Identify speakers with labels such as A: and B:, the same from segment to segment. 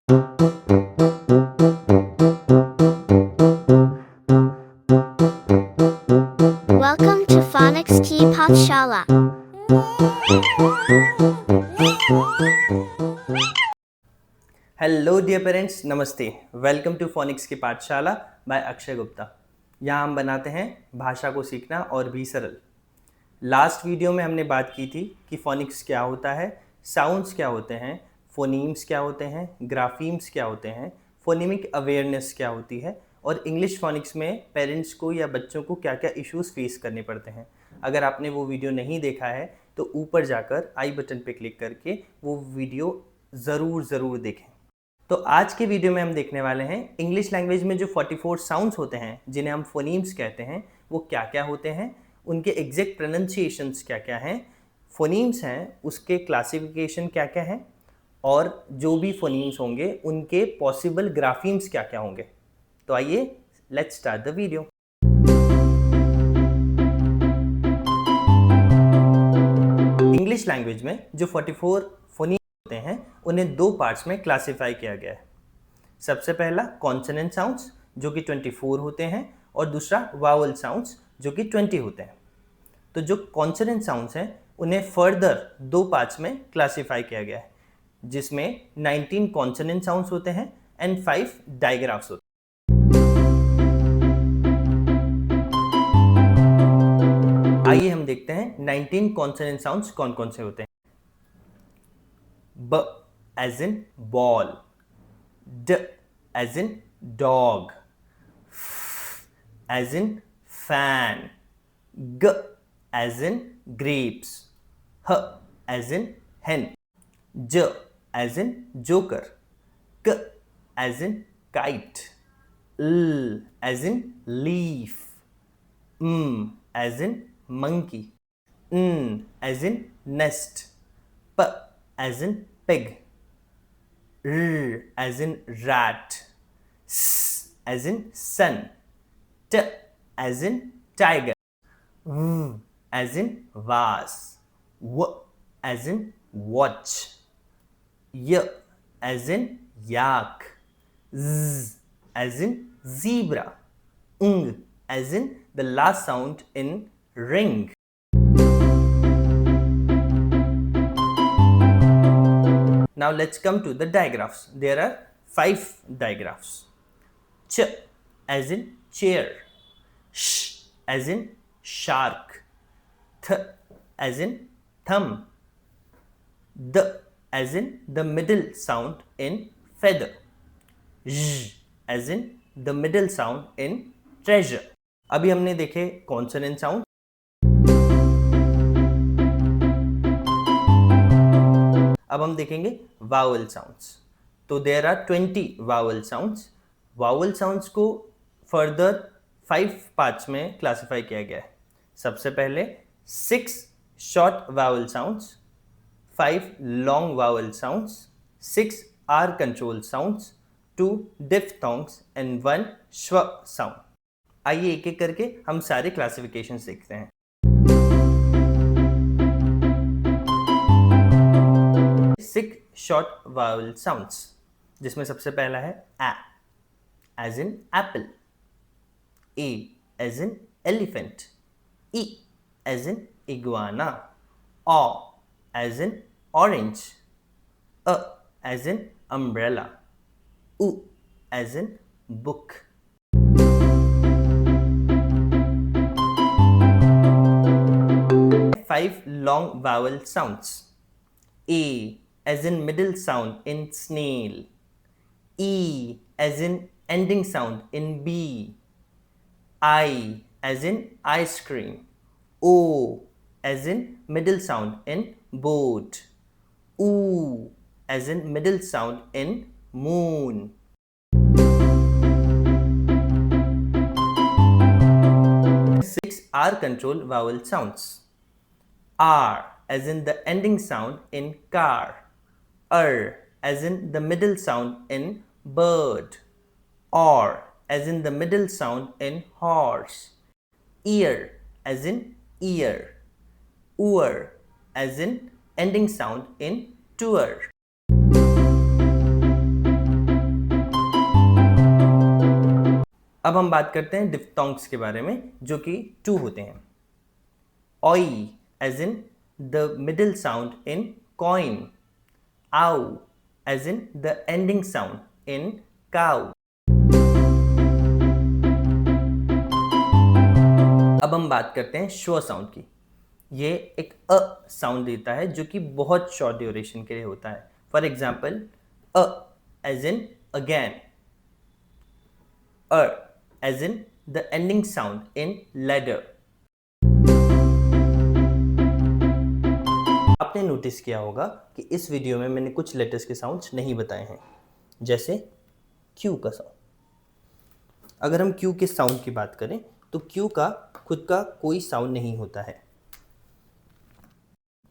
A: Welcome to Phonics Key Pathshala.
B: Hello dear parents, नमस्ते। Welcome to phonics की Pathshala bye Akshay Gupta. यहाँ हम बनाते हैं भाषा को सीखना और भी सरल। लास्ट वीडियो में हमने बात की थी कि फोनिक्स क्या होता है, साउंड्स क्या होते हैं, फोनीम्स क्या होते हैं, ग्राफीम्स क्या होते हैं, फोनेमिक अवेयरनेस क्या होती है और इंग्लिश फोनिक्स में पेरेंट्स को या बच्चों को क्या क्या इश्यूज़ फेस करने पड़ते हैं। अगर आपने वो वीडियो नहीं देखा है तो ऊपर जाकर आई बटन पे क्लिक करके वो वीडियो ज़रूर देखें। तो आज के वीडियो में हम देखने वाले हैं इंग्लिश लैंग्वेज में जो 44 साउंड्स होते हैं जिन्हें हम फोनीम्स कहते हैं वो क्या क्या होते हैं, उनके एग्जैक्ट प्रोनाउंसिएशंस क्या क्या हैं, फोनीम्स हैं उसके क्लासिफिकेशन क्या क्या हैं और जो भी फोनीम्स होंगे उनके पॉसिबल ग्राफीम्स क्या क्या होंगे। तो आइए let's start the video. English language में जो 44 फोनीम्स होते हैं उन्हें दो पार्ट्स में क्लासिफाई किया गया है। सबसे पहला कॉन्सोनेंट साउंड्स जो कि 24 होते हैं और दूसरा वावल साउंड्स जो कि 20 होते हैं। तो जो कॉन्सोनेंट साउंड्स हैं उन्हें फर्दर दो पार्ट्स में क्लासिफाई किया गया है जिसमें 19 कॉन्सोनेंट साउंड्स होते हैं एंड 5 डायग्राफ्स होते हैं। आइए हम देखते हैं 19 कॉन्सोनेंट साउंड्स कौन कौन से होते हैं। ब as in ball, D as in dog, F as in fan, G as in grapes, H as in hen, J as in joker, K as in kite, L as in leaf, M as in monkey, N as in nest, P as in pig, R as in rat, S as in sun, T as in tiger, V as in vase, W as in watch, Y as in yak, Z as in zebra, Ng as in the last sound in ring. Now let's come to the digraphs. There are 5 digraphs. Ch as in chair, Sh as in shark, Th as in thumb, D as in the middle sound in feather, J as in the middle sound in treasure. अभी हमने देखे consonant sound. अब हम देखेंगे vowel sounds. तो there are 20 vowel sounds. Vowel sounds को further 5 parts में classify किया गया है। सबसे पहले 6 short vowel sounds, 5 long vowel sounds, 6 r control sounds, 2 diphthongs and 1 schwa sound. आइए एक एक करके हम सारे क्लासिफिकेशंस देखते हैं। 6 शॉर्ट वावल साउंड्स जिसमें सबसे पहला है A as in apple, A as in elephant, E as in iguana, O as in orange, A as in umbrella, U as in book. Five long vowel sounds. A as in middle sound in snail, E as in ending sound in bee, I as in ice cream, O as in middle sound in boat, U as in middle sound in moon. 6 R control vowel sounds. R as in the ending sound in car, as in the middle sound in bird, or as in the middle sound in horse, ear as in ear, oor as in ending sound in tour. अब हम बात करते हैं diphthongs के बारे में, जो कि 2 होते हैं। Oi as in the middle sound in coin, ow as in the ending sound in cow. अब हम बात करते हैं श्व साउंड की। ये एक अ साउंड देता है जो कि बहुत शॉर्ट ड्यूरेशन के लिए होता है। फॉर एग्जाम्पल, अ as in again, as in the ending sound in ladder. आपने नोटिस किया होगा कि इस वीडियो में मैंने कुछ लेटर्स के साउंड्स नहीं बताए हैं, जैसे क्यू का साउंड। अगर हम क्यू के साउंड की बात करें तो क्यू का खुद का कोई साउंड नहीं होता है।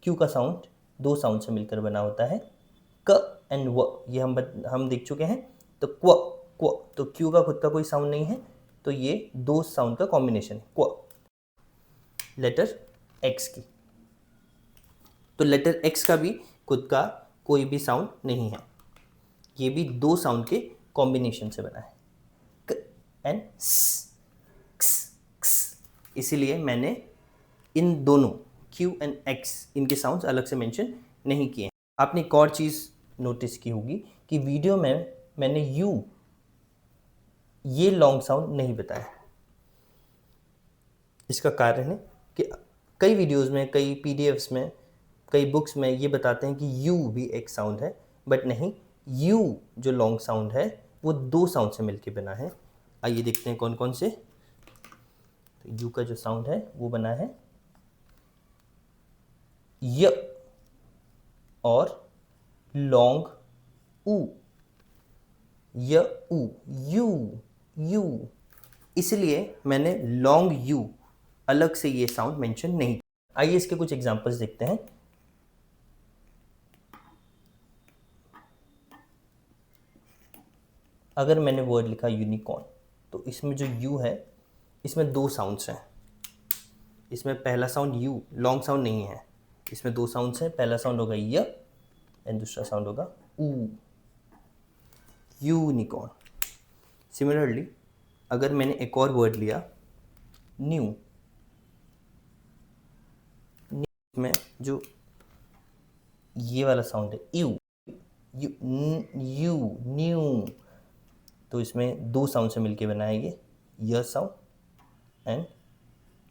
B: क्यू का साउंड 2 साउंड से मिलकर बना होता है, क एंड व। ये हम देख चुके हैं। तो क्व क्व, तो क्यू का खुद का कोई साउंड नहीं है, तो ये 2 साउंड का कॉम्बिनेशन है, क्व। लेटर एक्स की, तो लेटर एक्स का भी खुद का कोई भी साउंड नहीं है, ये भी 2 साउंड के कॉम्बिनेशन से बना है, क एंड स, क्स, क्स। इसीलिए मैंने इन दोनों Q एंड X इनके साउंड्स अलग से मेंशन नहीं किए हैं। आपने एक और चीज़ नोटिस की होगी कि वीडियो में मैंने U ये लॉन्ग साउंड नहीं बताया। इसका कारण है कि कई वीडियोस में, कई PDFs में, कई बुक्स में ये बताते हैं कि U भी एक साउंड है, बट नहीं, U जो लॉन्ग साउंड है वो 2 साउंड से मिलके बना है। आइए देखते हैं कौन कौन से। तो U का जो साउंड है वो बना है य और लॉन्ग उ, य उ, यू यू। इसलिए मैंने लॉन्ग यू अलग से ये साउंड मेंशन नहीं किया। आइए इसके कुछ एग्जांपल्स देखते हैं। अगर मैंने वर्ड लिखा यूनिकॉर्न, तो इसमें जो यू है इसमें 2 साउंड्स हैं। इसमें पहला साउंड यू, लॉन्ग साउंड नहीं है। इसमें 2 साउंड्स हैं, पहला साउंड होगा य एंड दूसरा साउंड होगा ऊ, यूनिकॉर्न। सिमिलरली अगर मैंने एक और वर्ड लिया न्यू, में जो ये वाला साउंड है यू, यू यू न्यू, तो इसमें 2 साउंड से मिलके बना है ये य साउंड एंड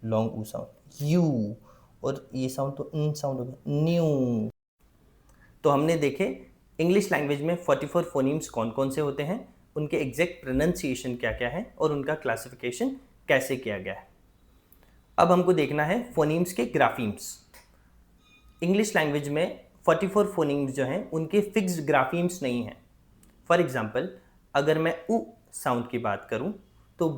B: लॉन्ग ऊ साउंड यू, और ये साउंड तो न साउंड होगा न्यू। तो हमने देखे इंग्लिश लैंग्वेज में 44 फोनीम्स कौन कौन से होते हैं, उनके एग्जैक्ट प्रोनाउंसिएशन क्या क्या है और उनका क्लासिफिकेशन कैसे किया गया है। अब हमको देखना है फोनीम्स के ग्राफीम्स। इंग्लिश लैंग्वेज में 44 फोनीम्स जो हैं उनके फिक्स्ड ग्राफीम्स नहीं हैं। फॉर एग्जांपल, अगर मैं उ साउंड की बात करूं तो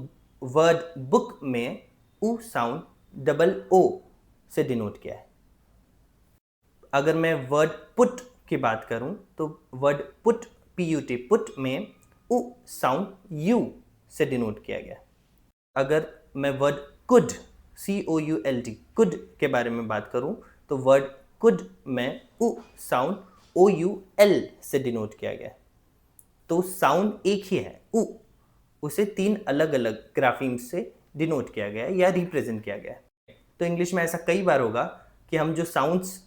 B: वर्ड बुक में उ साउंड डबल ओ से डिनोट किया है। अगर मैं वर्ड पुट की बात करूं तो वर्ड पुट PUT पुट में उ साउंड यू से डिनोट किया गया। अगर मैं वर्ड कुड COULD कुड के बारे में बात करूं तो वर्ड कुड में उ साउंड OUL से डिनोट किया गया। तो साउंड एक ही है उ, उसे 3 अलग अलग ग्राफीम्स से डिनोट किया गया या रिप्रेजेंट किया गया। तो इंग्लिश में ऐसा कई बार होगा कि हम जो साउंड्स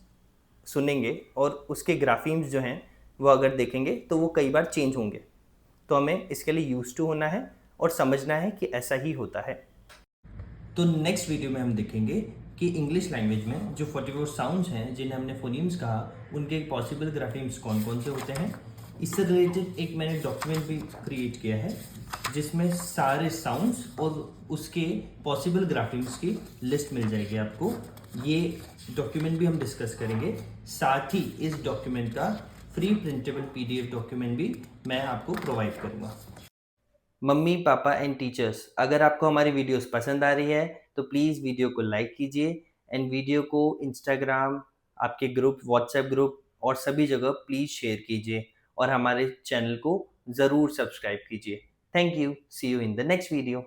B: सुनेंगे और उसके ग्राफीम्स जो हैं वो अगर देखेंगे तो वो कई बार चेंज होंगे। तो हमें इसके लिए यूज्ड टू होना है और समझना है कि ऐसा ही होता है। तो नेक्स्ट वीडियो में हम देखेंगे कि इंग्लिश लैंग्वेज में जो 44 साउंड्स हैं जिन्हें हमने फोनीम्स कहा, उनके पॉसिबल ग्राफीम्स कौन कौन से होते हैं। इससे रिलेटेड एक मैंने डॉक्यूमेंट भी क्रिएट किया है जिसमें सारे साउंड्स और उसके पॉसिबल ग्राफीम्स की लिस्ट मिल जाएगी आपको। ये डॉक्यूमेंट भी हम डिस्कस करेंगे, साथ ही इस डॉक्यूमेंट का फ्री प्रिंटेबल PDF डॉक्यूमेंट भी मैं आपको प्रोवाइड करूँगा। मम्मी पापा एंड टीचर्स, अगर आपको हमारी वीडियोस पसंद आ रही है तो प्लीज़ वीडियो को लाइक कीजिए एंड वीडियो को इंस्टाग्राम, आपके ग्रुप, व्हाट्सएप ग्रुप और सभी जगह प्लीज़ शेयर कीजिए और हमारे चैनल को ज़रूर सब्सक्राइब कीजिए। Thank you, see you in the next video.